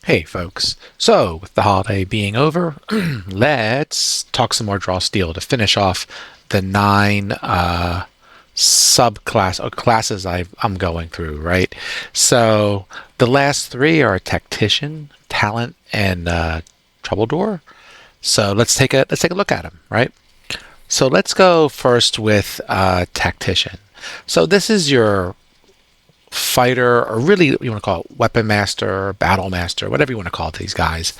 Hey folks, so with the holiday being over, let's talk some more draw steel to finish off the nine subclass or classes I'm going through, right? So the last three are Tactician, Talent, and Troubadour. So let's take a look at them, right? So let's go first with Tactician. So this is your fighter, or really you want to call it weapon master, battle master, whatever you want to call it, these guys.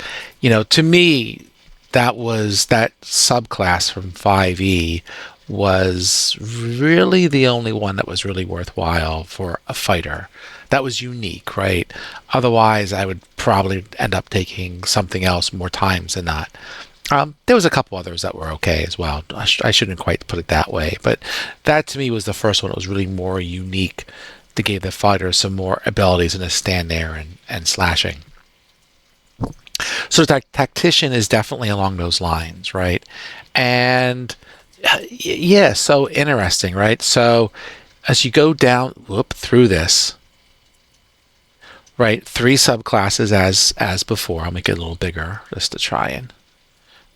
To me, that subclass from 5e was really the only one that was really worthwhile for a fighter. That was unique, right? Otherwise, I would probably end up taking something else more times than not. There was a couple others that were okay as well. I shouldn't quite put it that way, but that to me was the first one that was really more unique, that gave the fighter some more abilities than to stand there and slashing. So the tactician is definitely along those lines, right? And yeah, so interesting, right? So as you go down, through this, right, three subclasses as before. I'll make it a little bigger just to try and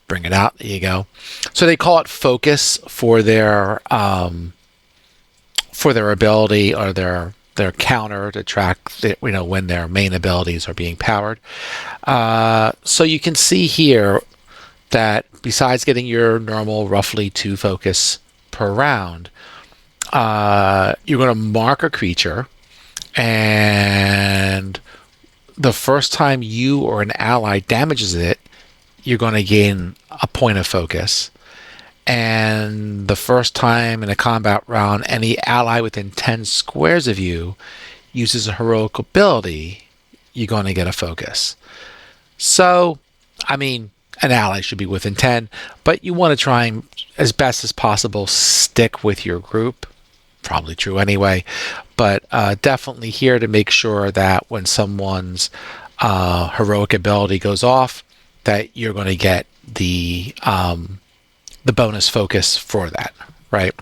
bring it out. There you go. So they call it focus for their ability or their counter to track when their main abilities are being powered. So you can see here that besides getting your normal roughly 2 focus per round, you're going to mark a creature, and the first time you or an ally damages it, you're going to gain a point of focus. And the first time in a combat round any ally within 10 squares of you uses a heroic ability, you're going to get a focus. So, I mean, an ally should be within 10, but you want to try and, as best as possible, stick with your group. Probably true anyway, but definitely here to make sure that when someone's heroic ability goes off, that you're going to get the bonus focus for that, right?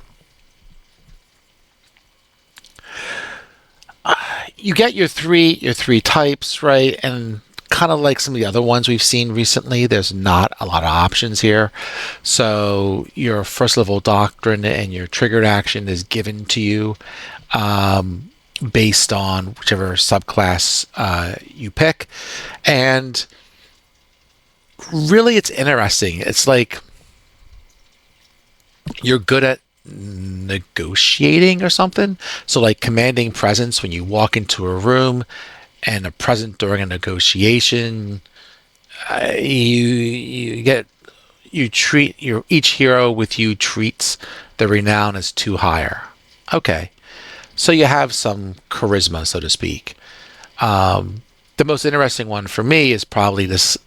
You get your three types, right? And kind of like some of the other ones we've seen recently, there's not a lot of options here. So your first level doctrine and your triggered action is given to you based on whichever subclass you pick. And really, it's interesting. It's like you're good at negotiating or something. So, like commanding presence when you walk into a room, and a present during a negotiation. You get you treat your each hero with you treats the renown as two higher. Okay, so you have some charisma, so to speak. The most interesting one for me is probably this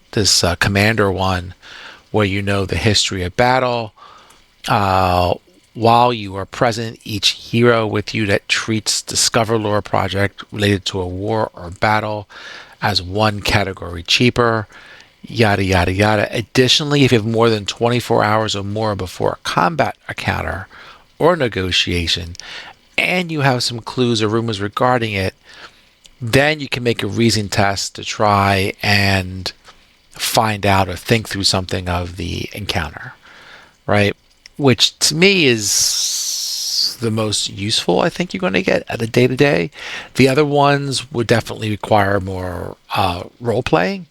commander one, where you know the history of battle. Uh, while you are present, each hero with you that treats Discover Lore project related to a war or battle as one category cheaper, yada yada yada. Additionally, if you have more than 24 hours or more before a combat encounter or negotiation, and you have some clues or rumors regarding it, then you can make a reason test to try and find out or think through something of the encounter, right? Which to me is the most useful I think you're going to get at a day to day. The other ones would definitely require more role playing,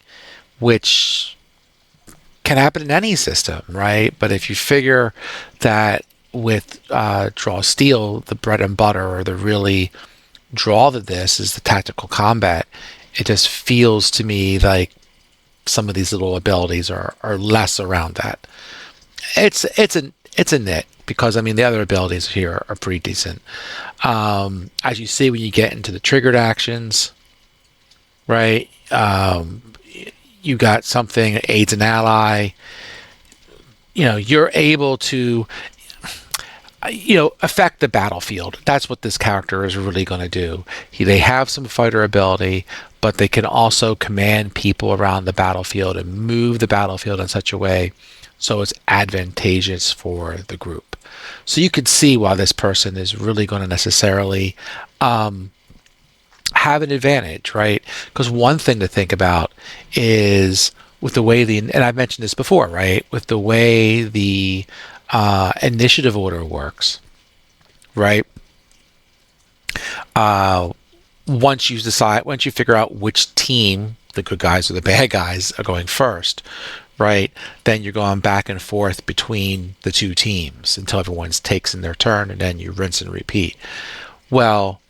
which can happen in any system, right? But if you figure that with Draw Steel, the bread and butter or the really draw to this is the tactical combat, it just feels to me like some of these little abilities are less around that. It's a nit because I mean the other abilities here are pretty decent. As you see when you get into the triggered actions, right? You got something aids an ally. You're able to affect the battlefield. That's what this character is really going to do. They have some fighter ability, but they can also command people around the battlefield and move the battlefield in such a way so it's advantageous for the group. So you could see why this person is really going to necessarily have an advantage, right? Because one thing to think about is with the way and I've mentioned this before, right? With the way the initiative order works, right? Uh, once you figure out which team, the good guys or the bad guys, are going first, right? Then you're going back and forth between the two teams until everyone's takes in their turn, and then you rinse and repeat. Well,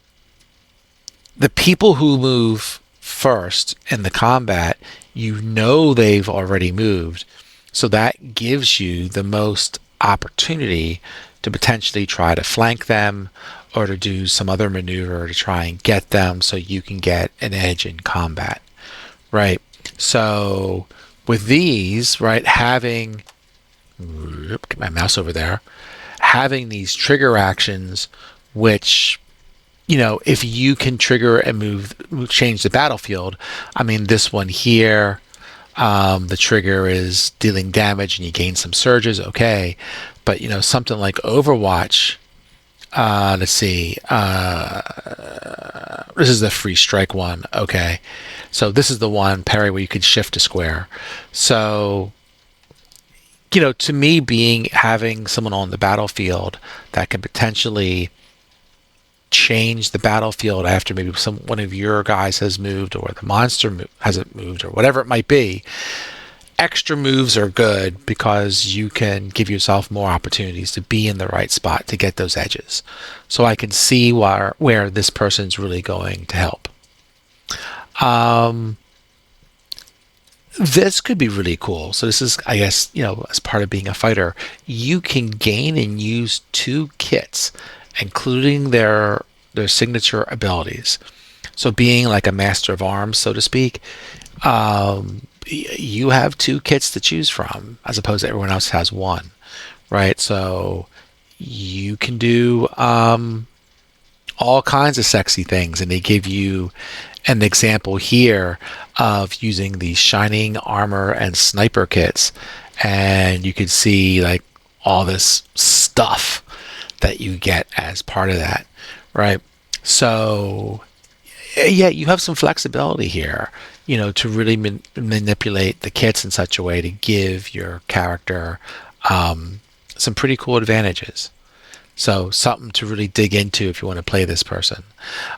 the people who move first in the combat, you know they've already moved. So that gives you the most opportunity to potentially try to flank them or to do some other maneuver to try and get them so you can get an edge in combat, right? So with these, right, get my mouse over there, having these trigger actions, which if you can trigger and change the battlefield. I mean, this one here, the trigger is dealing damage and you gain some surges, okay. But, something like Overwatch, let's see, this is the free strike one, okay. So this is the one, parry, where you can shift to square. So, to me, having someone on the battlefield that can potentially change the battlefield after maybe one of your guys has moved or the monster hasn't moved or whatever it might be. Extra moves are good because you can give yourself more opportunities to be in the right spot to get those edges. So I can see where this person's really going to help. This could be really cool. So this is, I guess, as part of being a fighter, you can gain and use 2 kits, including their signature abilities. So being like a master of arms, so to speak, you have 2 kits to choose from, as opposed to everyone else has 1, right? So you can do all kinds of sexy things, and they give you an example here of using the shining armor and sniper kits, and you can see like all this stuff that you get as part of that, right? So yeah, you have some flexibility here, to really manipulate the kits in such a way to give your character some pretty cool advantages. So something to really dig into if you want to play this person.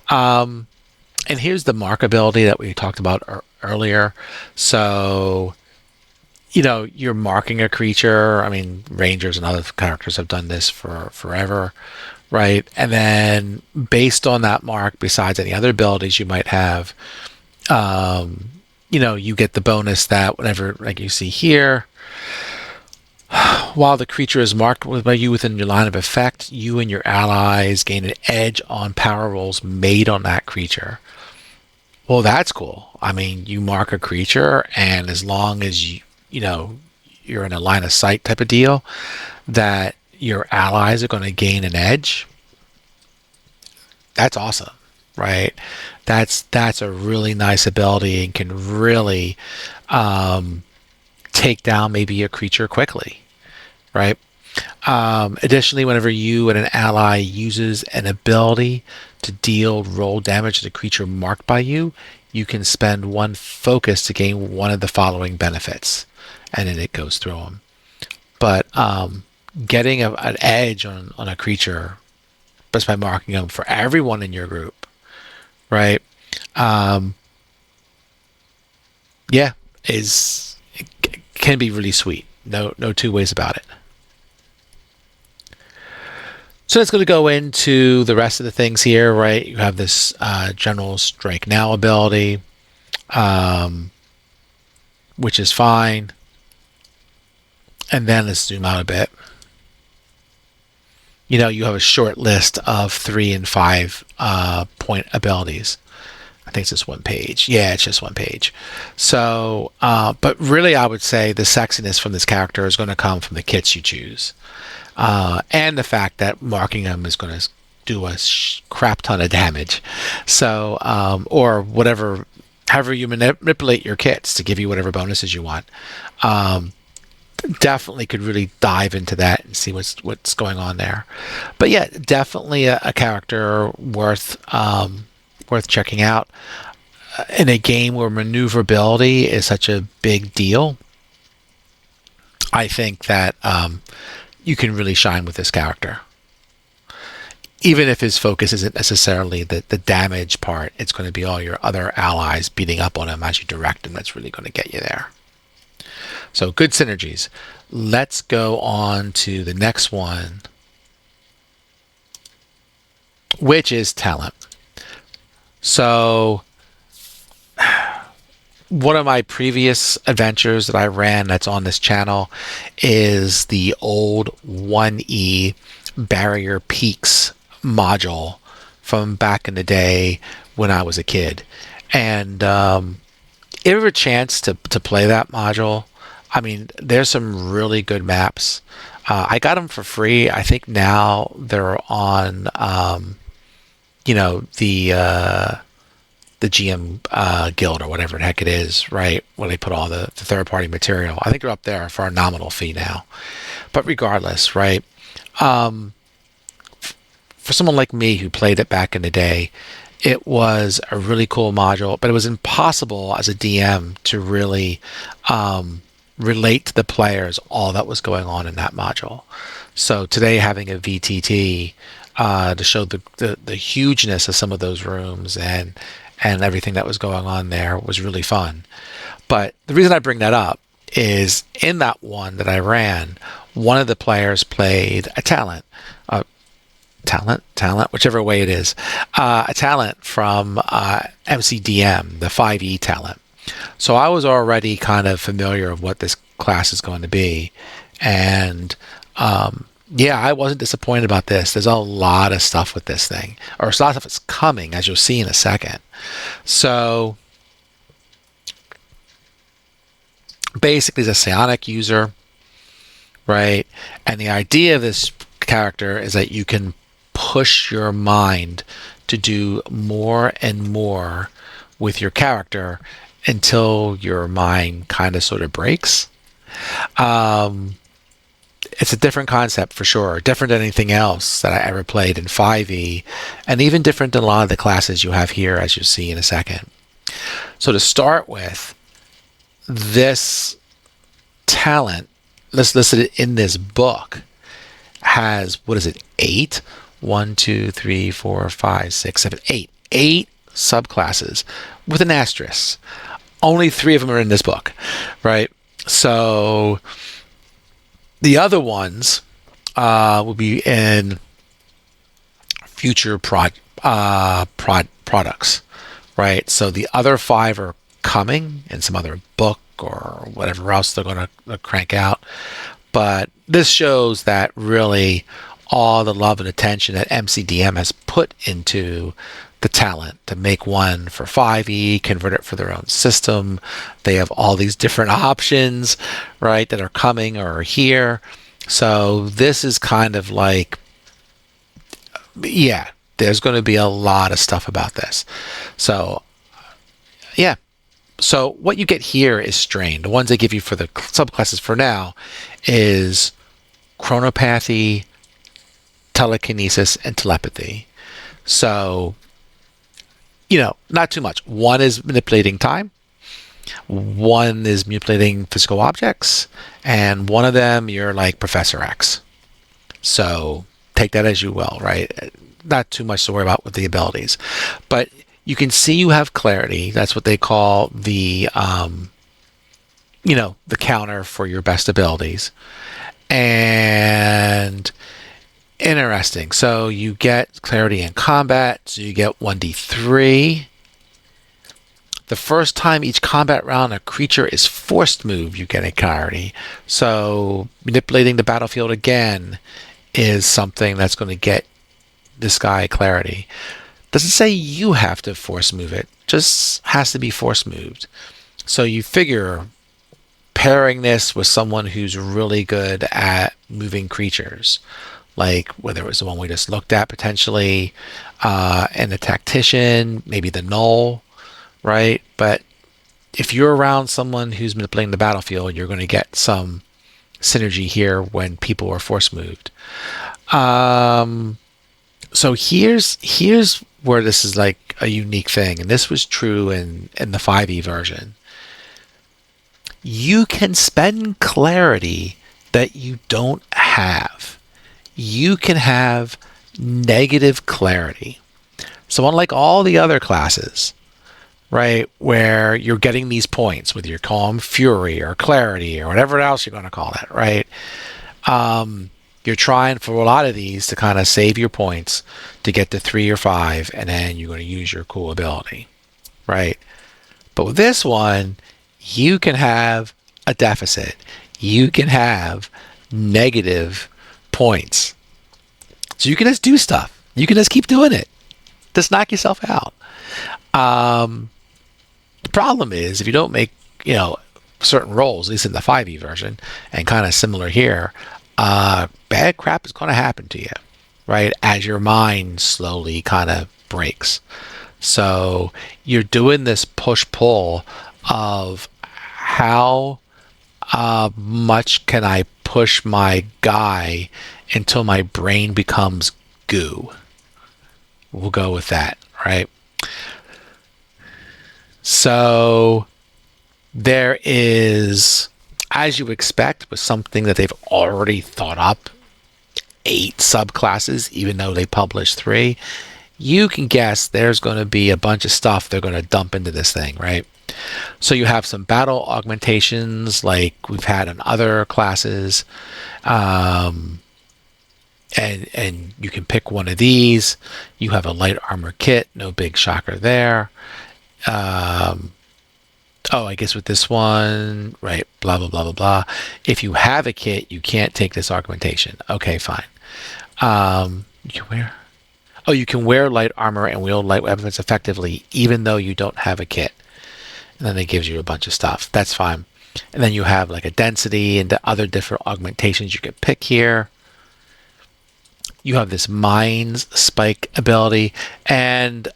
And here's the mark ability that we talked about earlier. So, you're marking a creature. I mean, rangers and other characters have done this for forever, right? And then based on that mark, besides any other abilities you might have, you get the bonus that whenever, like you see here, while the creature is marked by you within your line of effect, you and your allies gain an edge on power rolls made on that creature. Well, that's cool. I mean, you mark a creature, and as long as you're in a line of sight type of deal, that your allies are going to gain an edge. That's awesome, right? That's a really nice ability and can really take down maybe a creature quickly, right? Additionally, whenever you and an ally uses an ability to deal roll damage to the creature marked by you, you can spend 1 focus to gain one of the following benefits, and then it goes through them. But getting an edge on a creature just by marking them for everyone in your group, right? Yeah, can be really sweet. No 2 ways about it. So let's going to go into the rest of the things here, right? You have this general strike now ability, which is fine. And then let's zoom out a bit. You have a short list of 3 and 5 point abilities. I think it's just 1 page. Yeah, it's just 1 page. So, but really I would say the sexiness from this character is going to come from the kits you choose. And the fact that marking them is going to do a crap ton of damage. So, or whatever, however you manipulate your kits to give you whatever bonuses you want. Definitely could really dive into that and see what's going on there. But yeah, definitely a character worth worth checking out. In a game where maneuverability is such a big deal, I think that you can really shine with this character. Even if his focus isn't necessarily the damage part, it's going to be all your other allies beating up on him as you direct him that's really going to get you there. So good synergies. Let's go on to the next one, which is talent. So one of my previous adventures that I ran that's on this channel is the old 1E Barrier Peaks module from back in the day when I was a kid. And if you have a chance to play that module, I mean, there's some really good maps. I got them for free. I think now they're on, the GM Guild or whatever the heck it is, right? Where they put all the third-party material. I think they're up there for a nominal fee now. But regardless, right? For someone like me who played it back in the day, it was a really cool module, but it was impossible as a DM to really relate to the players all that was going on in that module. So today, having a VTT to show the hugeness of some of those rooms and everything that was going on there was really fun. But the reason I bring that up is in that one that I ran, one of the players played a talent, whichever way it is, a talent from MCDM, the 5e talent. So I was already kind of familiar with what this class is going to be. And yeah, I wasn't disappointed about this. There's a lot of stuff with this thing, or a lot of stuff that's coming, as you'll see in a second. So basically, he's a psionic user, right? And the idea of this character is that you can push your mind to do more and more with your character until your mind kind of sort of breaks. It's a different concept for sure, different than anything else that I ever played in 5e, and even different than a lot of the classes you have here, as you'll see in a second. So to start with, this talent, listed in this book, has, what is it, 8? 1, 2, 3, 4, 5, 6, 7, 8. 8 subclasses with an asterisk. Only 3 of them are in this book, right? So the other ones will be in future products, right? So the other 5 are coming in some other book or whatever else they're going to crank out. But this shows that really all the love and attention that MCDM has put into the talent to make one for 5e, convert it for their own system. They have all these different options, right, that are coming or are here. So this is kind of like, yeah, there's going to be a lot of stuff about this. So, yeah. So what you get here is strain. The ones they give you for the subclasses for now is chronopathy, telekinesis, and telepathy. So, not too much. One is manipulating time. One is manipulating physical objects. And one of them, you're like Professor X. So take that as you will, right? Not too much to worry about with the abilities. But you can see you have clarity. That's what they call the, the counter for your best abilities. And interesting. So you get clarity in combat. So you get 1d3. The first time each combat round a creature is forced move, you get a clarity. So manipulating the battlefield again is something that's going to get this guy clarity. Doesn't say you have to force move it. Just has to be force moved. So you figure pairing this with someone who's really good at moving creatures, like whether it was the one we just looked at potentially, and the Tactician, maybe the Null, right? But if you're around someone who's manipulating the battlefield, you're going to get some synergy here when people are force moved. So here's where this is like a unique thing, and this was true in the 5e version. You can spend clarity that you don't have. You can have negative clarity. So unlike all the other classes, right, where you're getting these points with your calm fury or clarity or whatever else you're going to call it, right? You're trying for a lot of these to kind of save your points to get to 3 or 5, and then you're going to use your cool ability, right? But with this one, you can have a deficit. You can have negative points. So you can just do stuff. You can just keep doing it. Just knock yourself out. The problem is if you don't make, certain rolls, at least in the 5e version, and kind of similar here, bad crap is going to happen to you, right? As your mind slowly kind of breaks. So you're doing this push-pull of how much can I push my guy until my brain becomes goo. We'll go with that, right? So there is, as you expect, with something that they've already thought up, 8 subclasses, even though they published 3, you can guess there's going to be a bunch of stuff they're going to dump into this thing, right? So you have some battle augmentations like we've had in other classes, and you can pick one of these. You have a light armor kit, no big shocker there. I guess with this one, right, blah, blah, blah, blah, blah. If you have a kit, you can't take this augmentation. Okay, fine. You can wear light armor and wield light weapons effectively, even though you don't have a kit. And then it gives you a bunch of stuff. That's fine. And then you have like a density and the other different augmentations you can pick here. You have this Mind's Spike ability, and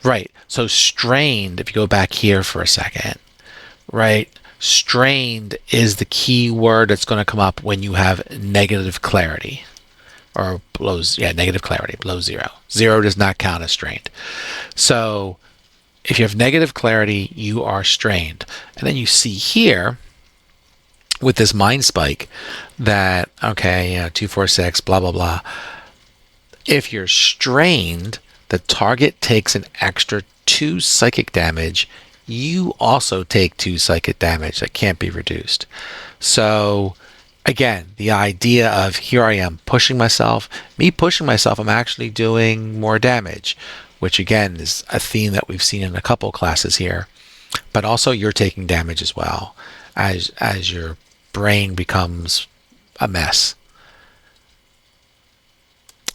right, so strained, if you go back here for a second, right, strained is the key word that's going to come up when you have negative clarity, or negative clarity, below 0. 0 does not count as strained. So if you have negative clarity, you are strained. And then you see here with this Mind Spike that, 246, blah, blah, blah. If you're strained, the target takes an extra 2 psychic damage. You also take 2 psychic damage that can't be reduced. So again, the idea of here I am pushing myself. Me pushing myself, I'm actually doing more damage, which again is a theme that we've seen in a couple classes here. But also you're taking damage as well as your brain becomes a mess.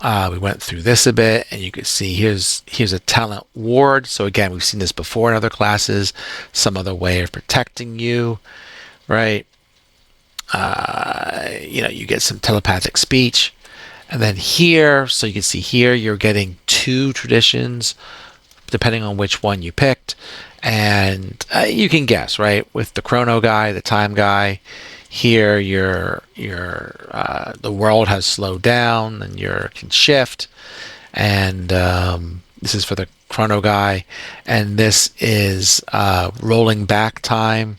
We went through this a bit, and you can see here's a talent ward. So again, we've seen this before in other classes. Some other way of protecting you, right? You get some telepathic speech, and then here, so you can see here, you're getting 2 traditions, depending on which one you picked, and you can guess, right? With the chrono guy, the time guy. Here, the world has slowed down, and you can shift. And this is for the chrono guy, and this is rolling back time,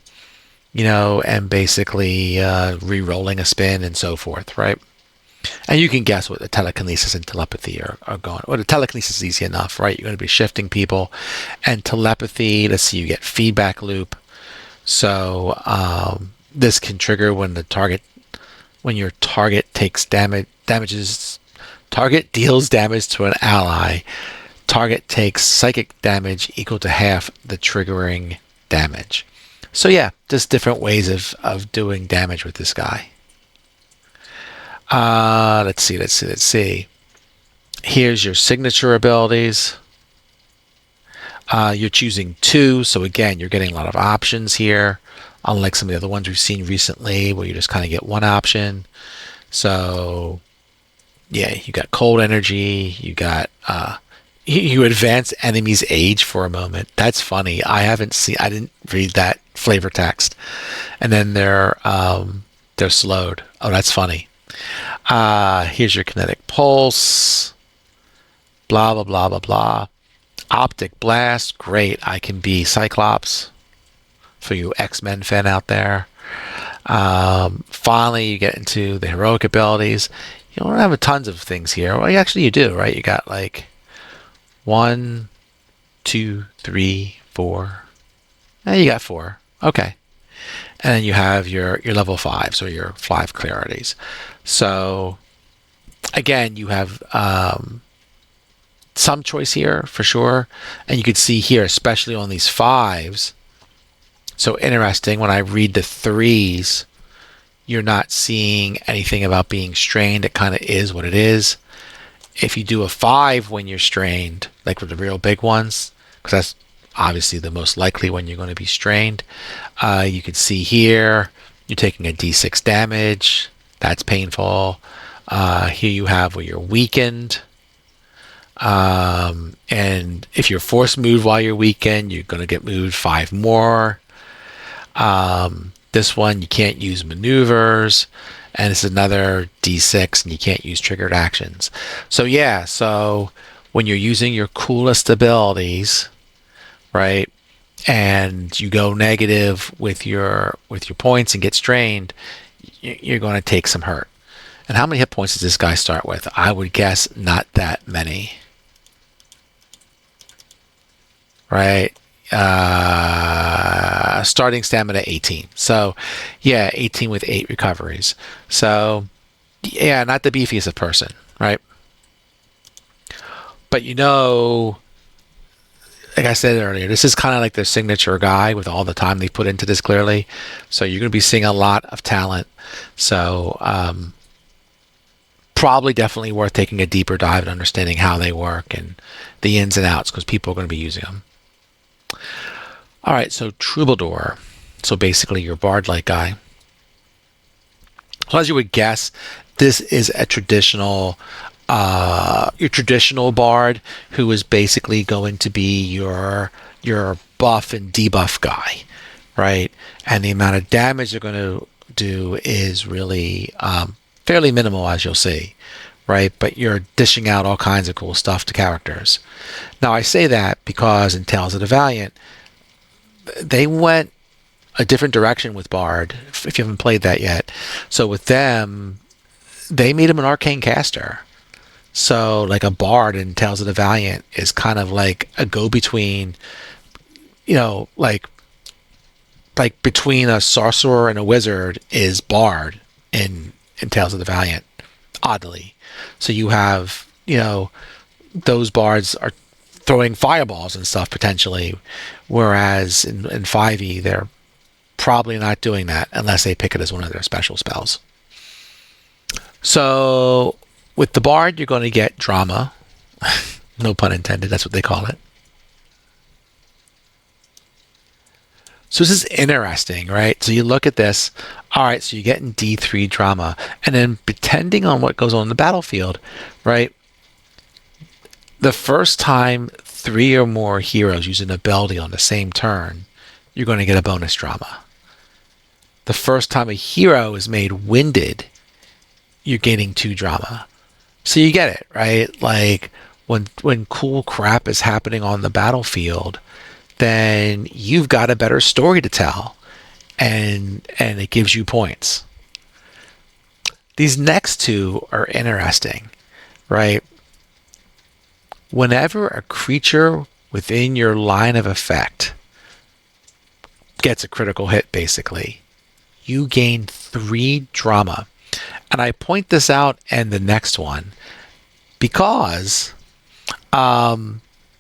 and basically re-rolling a spin and so forth, right? And you can guess what the telekinesis and telepathy are going. Well, the telekinesis is easy enough, right? You're going to be shifting people, and telepathy. Let's see, you get feedback loop. So this can trigger when your target takes target deals damage to an ally. Target takes psychic damage equal to half the triggering damage. So yeah, just different ways of doing damage with this guy. Let's see. Here's your signature abilities. You're choosing 2, so again, you're getting a lot of options here. Unlike some of the other ones we've seen recently where you just kind of get one option. So yeah, you got cold energy, you got you advance enemies' age for a moment. That's funny. I didn't read that flavor text. And then they're slowed. Oh, that's funny. Here's your kinetic pulse. Blah, blah, blah, blah, blah. Optic blast. Great. I can be Cyclops for you X-Men fan out there. Finally, you get into the heroic abilities. You don't have tons of things here. Well, actually, you do, right? You got like 1, 2, 3, 4. You got 4. Okay. And then you have your level 5, so your 5 clarities. So again, you have some choice here for sure. And you can see here, especially on these 5s. So interesting, when I read the 3s, you're not seeing anything about being strained. It kind of is what it is. If you do a 5 when you're strained, like with the real big ones, because that's obviously the most likely when you're going to be strained, you can see here, you're taking a d6 damage. That's painful. Here you have where you're weakened. And if you're force moved while you're weakened, you're going to get moved 5 more. This one, you can't use maneuvers, and it's another d6, and you can't use triggered actions. So yeah, so when you're using your coolest abilities, right, and you go negative with your points and get strained, you're going to take some hurt. And how many hit points does this guy start with? I would guess not that many. Right? Starting stamina 18. So, yeah, 18 with 8 recoveries. So, yeah, not the beefiest of person, right? But like I said earlier, this is kind of like their signature guy with all the time they put into this clearly. So you're going to be seeing a lot of talent. So, probably definitely worth taking a deeper dive and understanding how they work and the ins and outs, because people are going to be using them. All right, so Troubadour. So basically your bard-like guy. So as you would guess, this is a your traditional bard who is basically going to be your buff and debuff guy, right? And the amount of damage they're going to do is really fairly minimal, as you'll see, right? But you're dishing out all kinds of cool stuff to characters. Now, I say that because in Tales of the Valiant, they went a different direction with Bard, if you haven't played that yet. So with them, they made him an arcane caster. So like a Bard in Tales of the Valiant is kind of like a go-between, like between a sorcerer and a wizard is Bard in Tales of the Valiant, oddly. So you have, those bards are throwing fireballs and stuff potentially, whereas in 5e they're probably not doing that unless they pick it as one of their special spells. So with the bard, you're going to get drama. No pun intended, that's what they call it. So this is interesting, right? So you look at this, all right, so you're getting D3 drama, and then depending on what goes on in the battlefield, right? The first time 3 or more heroes use an ability on the same turn, you're going to get a bonus drama. The first time a hero is made winded, you're gaining 2 drama. So you get it, right? Like when cool crap is happening on the battlefield, then you've got a better story to tell, and it gives you points. These next 2 are interesting, right? Whenever a creature within your line of effect gets a critical hit, basically, you gain 3 drama. And I point this out in the next one because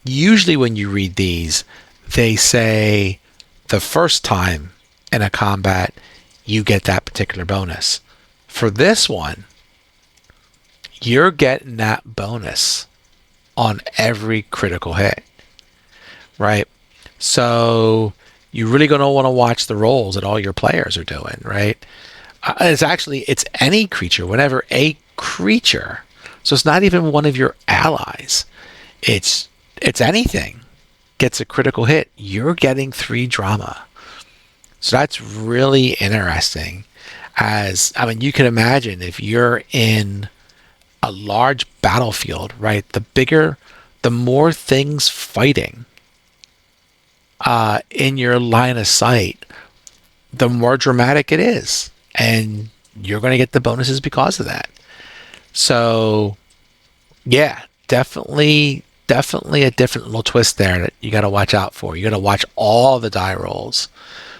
usually when you read these, they say the first time in a combat you get that particular bonus. For this one, you're getting that bonus on every critical hit, right? So you're really going to want to watch the rolls that all your players are doing, right? It's any creature, whenever a creature, so it's not even one of your allies, it's anything, gets a critical hit, you're getting 3 drama. So that's really interesting. As I mean, you can imagine if you're in a large battlefield, right? The more things fighting in your line of sight, the more dramatic it is, and you're going to get the bonuses because of that. So, yeah, definitely a different little twist there that you got to watch out for. You got to watch all the die rolls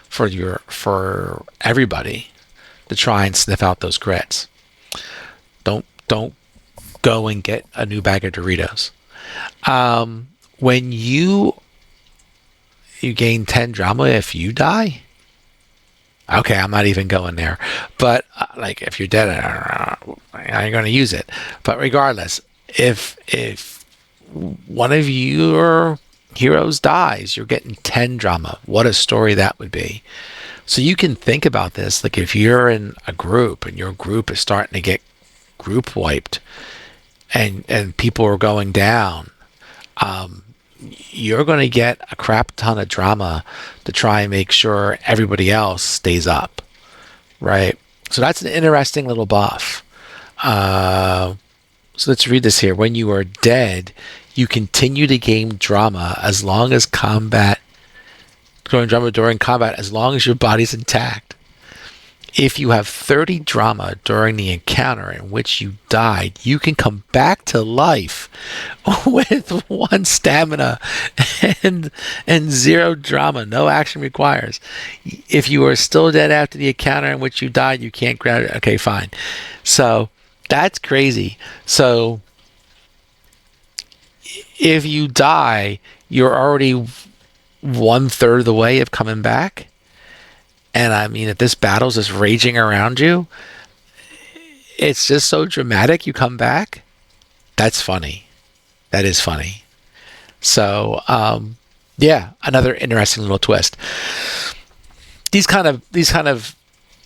for everybody to try and sniff out those crits. Don't go and get a new bag of Doritos. When you gain 10 drama if you die. Okay, I'm not even going there. But like if you're dead, I ain't going to use it. But regardless, if one of your heroes dies, you're getting 10 drama. What a story that would be. So you can think about this, like if you're in a group and your group is starting to get group wiped and people are going down, you're going to get a crap ton of drama to try and make sure everybody else stays up, right? So that's an interesting little buff. So let's read this here. When you are dead, you continue to gain drama as long as combat, growing drama during combat, as long as your body's intact. If you have 30 drama during the encounter in which you died, you can come back to life with 1 stamina and 0 drama. No action requires. If you are still dead after the encounter in which you died, you can't grab it. Okay, fine. So that's crazy. So if you die, you're already 1/3 of the way of coming back. And I mean, if this battle's just raging around you, it's just so dramatic. You come back. That's funny. That is funny. So, yeah, another interesting little twist. These kind of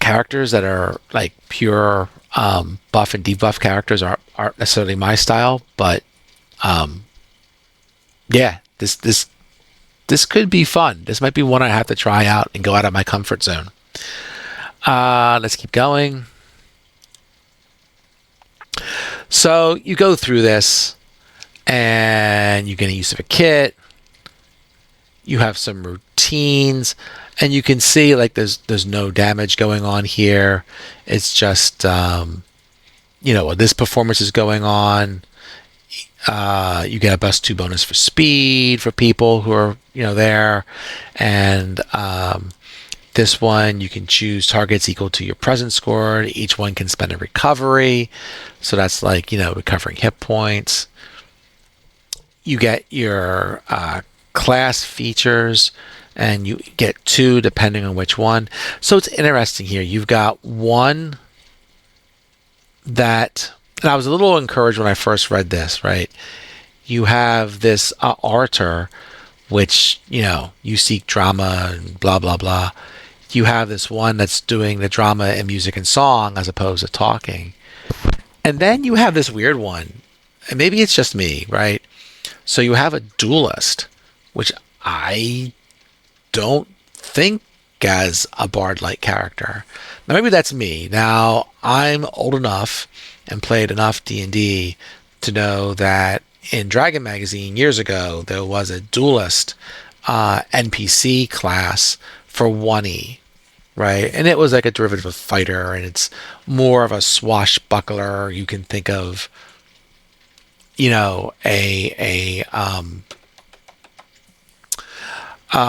characters that are like pure buff and debuff characters aren't necessarily my style, but yeah, this could be fun. This might be one I have to try out and go out of my comfort zone. Let's keep going. So you go through this and you get a use of a kit. You have some routines and you can see like there's no damage going on here. It's just, this performance is going on. You get a +2 bonus for speed for people who are there, and this one you can choose targets equal to your present score. Each one can spend a recovery, so that's like recovering hit points. You get your class features, and you get 2 depending on which one. So it's interesting here. You've got one that. And I was a little encouraged when I first read this, right? You have this orator, which, you seek drama and blah, blah, blah. You have this one that's doing the drama in music and song as opposed to talking. And then you have this weird one, and maybe it's just me, right? So you have a duelist, which I don't think as a bard-like character. Now, maybe that's me. Now, I'm old enough and played enough D&D to know that in Dragon Magazine years ago, there was a duelist NPC class for 1E, right? And it was like a derivative of fighter, and it's more of a swashbuckler. You can think of, a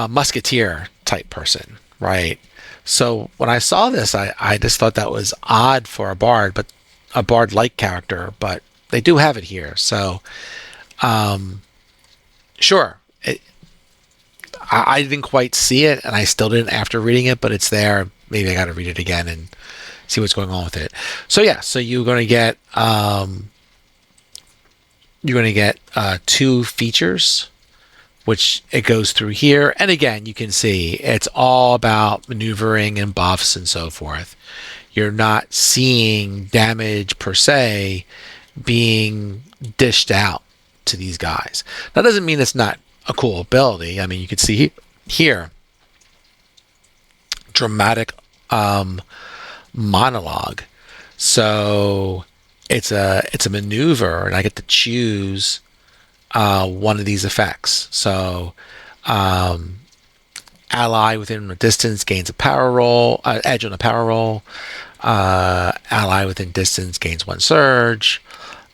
musketeer type person, right? So when I saw this, I just thought that was odd for a bard, but a bard-like character, but they do have it here. So, sure. I didn't quite see it, and I still didn't after reading it, but it's there. Maybe I got to read it again and see what's going on with it. So yeah, so you're going to get 2 features, which it goes through here. And again, you can see it's all about maneuvering and buffs and so forth. You're not seeing damage per se being dished out to these guys. That doesn't mean it's not a cool ability. I mean, you can see here dramatic monologue. So it's a maneuver, and I get to choose one of these effects. So ally within a distance gains a power roll, edge on a power roll. Ally within distance gains one surge.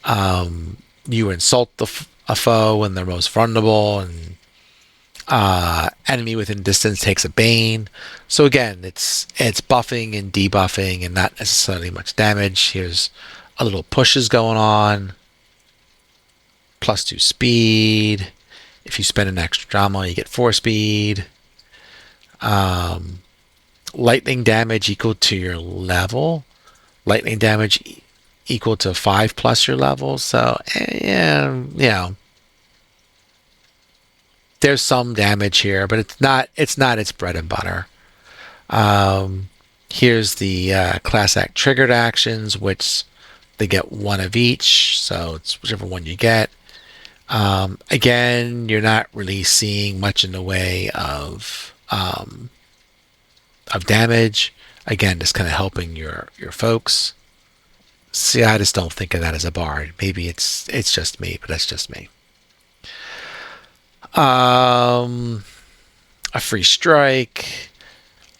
You insult a foe when they're most vulnerable, and enemy within distance takes a bane. So again, it's buffing and debuffing, and not necessarily much damage. Here's a little pushes going on. +2 speed. If you spend an extra drama, you get 4 speed. Lightning damage equal to your level. Lightning damage equal to 5 plus your level. So, yeah, there's some damage here, but it's not its bread and butter. Here's the class act triggered actions, which they get one of each, so it's whichever one you get. Again, you're not really seeing much in the way of damage. Again, just kind of helping your folks. See, I just don't think of that as a bard. Maybe it's just me, but that's just me. A free strike.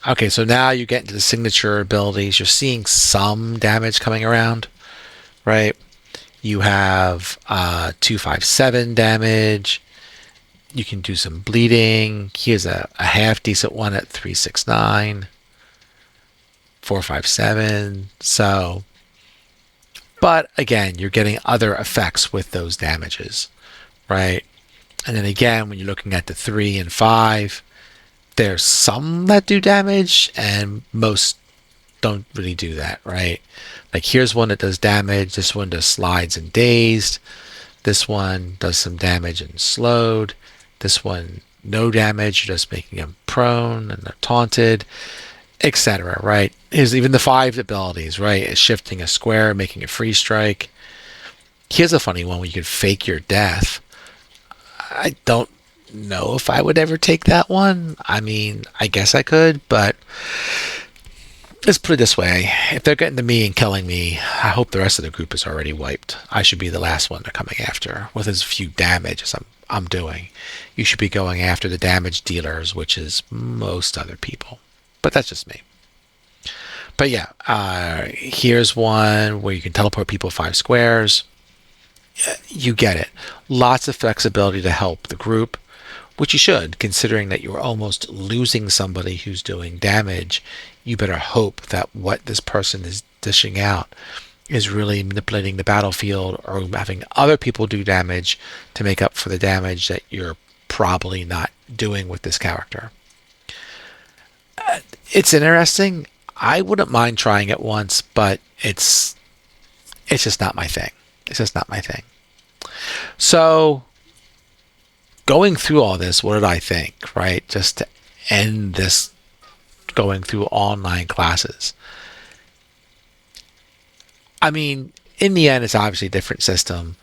Okay, so now you get into the signature abilities. You're seeing some damage coming around, right? You have 257 damage. You can do some bleeding. Here's a half decent one at 369. 457. So, but again, you're getting other effects with those damages, right? And then again, when you're looking at the 3 and 5, there's some that do damage, and most don't really do that, right? Like here's one that does damage. This one does slides and dazed. This one does some damage and slowed. This one, no damage, you're just making them prone and they're taunted, etc. Right? Here's even the 5 abilities, right? It's shifting a square, making a free strike. Here's a funny one where you can fake your death. I don't know if I would ever take that one. I mean, I guess I could, but let's put it this way. If they're getting to me and killing me, I hope the rest of the group is already wiped. I should be the last one they're coming after with as few damage as I'm doing. You should be going after the damage dealers, which is most other people. But that's just me. But yeah, here's one where you can teleport people 5 squares. You get it. Lots of flexibility to help the group, which you should, considering that you're almost losing somebody who's doing damage. You better hope that what this person is dishing out is really manipulating the battlefield or having other people do damage to make up for the damage that you're probably not doing with this character. It's interesting. I wouldn't mind trying it once, but it's just not my thing. It's just not my thing. So going through all this, what did I think, right? Just to end this going through all 9 classes. I mean, in the end, it's obviously a different system.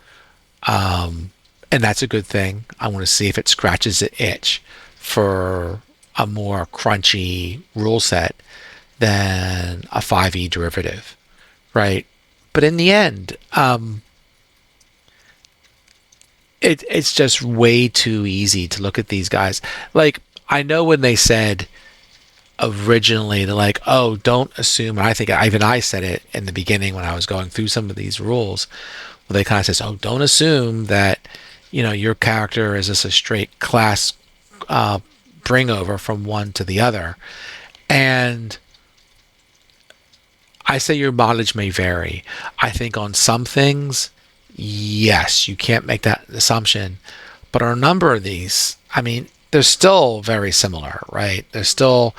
And that's a good thing. I want to see if it scratches the itch for a more crunchy rule set than a 5e derivative, right? But in the end, it's just way too easy to look at these guys. Like, I know when they said originally, they're like, oh, don't assume, and I think even I said it in the beginning when I was going through some of these rules, where they kind of says, oh, don't assume that, your character is just a straight class bring over from one to the other. And I say your mileage may vary. I think on some things, yes, you can't make that assumption. But on a number of these, I mean, they're still very similar, right? They're still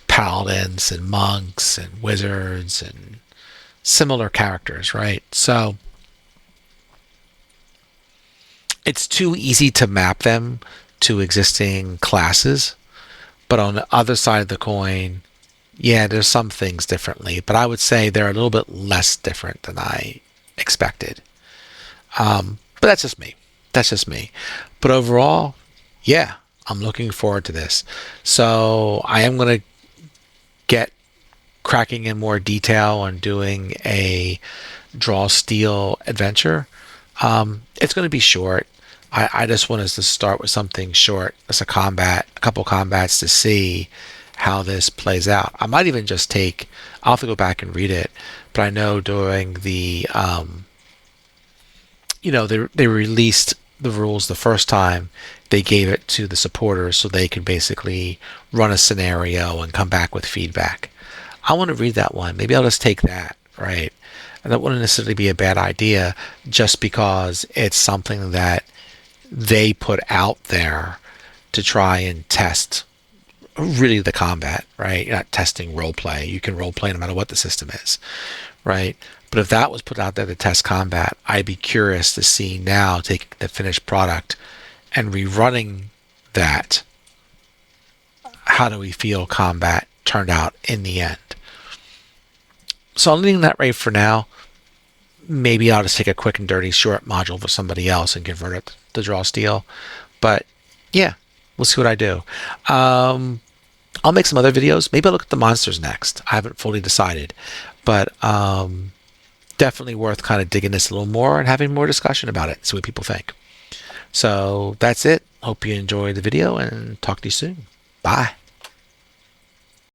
paladins and monks and wizards and similar characters, right? So it's too easy to map them to existing classes. But on the other side of the coin, yeah, there's some things differently, but I would say they're a little bit less different than I expected. But that's just me. That's just me. But overall, yeah, I'm looking forward to this. So I am going to get cracking in more detail and doing a draw steel adventure, it's going to be short. I just want us to start with something short, just a couple combats to see how this plays out. I might even just I'll have to go back and read it, but I know during they released the rules the first time. They gave it to the supporters so they could basically run a scenario and come back with feedback. I want to read that one. Maybe I'll just take that, right? And that wouldn't necessarily be a bad idea just because it's something that they put out there to try and test really the combat, right? You're not testing role play. You can role play no matter what the system is, right? But if that was put out there to test combat, I'd be curious to see now taking the finished product and rerunning that. How do we feel combat turned out in the end? So I'm leaving that right for now. Maybe I'll just take a quick and dirty short module for somebody else and convert it to draw steel. But yeah, we'll see what I do. I'll make some other videos. Maybe I'll look at the monsters next. I haven't fully decided, but definitely worth kind of digging this a little more and having more discussion about it, see what people think. So that's it. Hope you enjoyed the video and talk to you soon. Bye.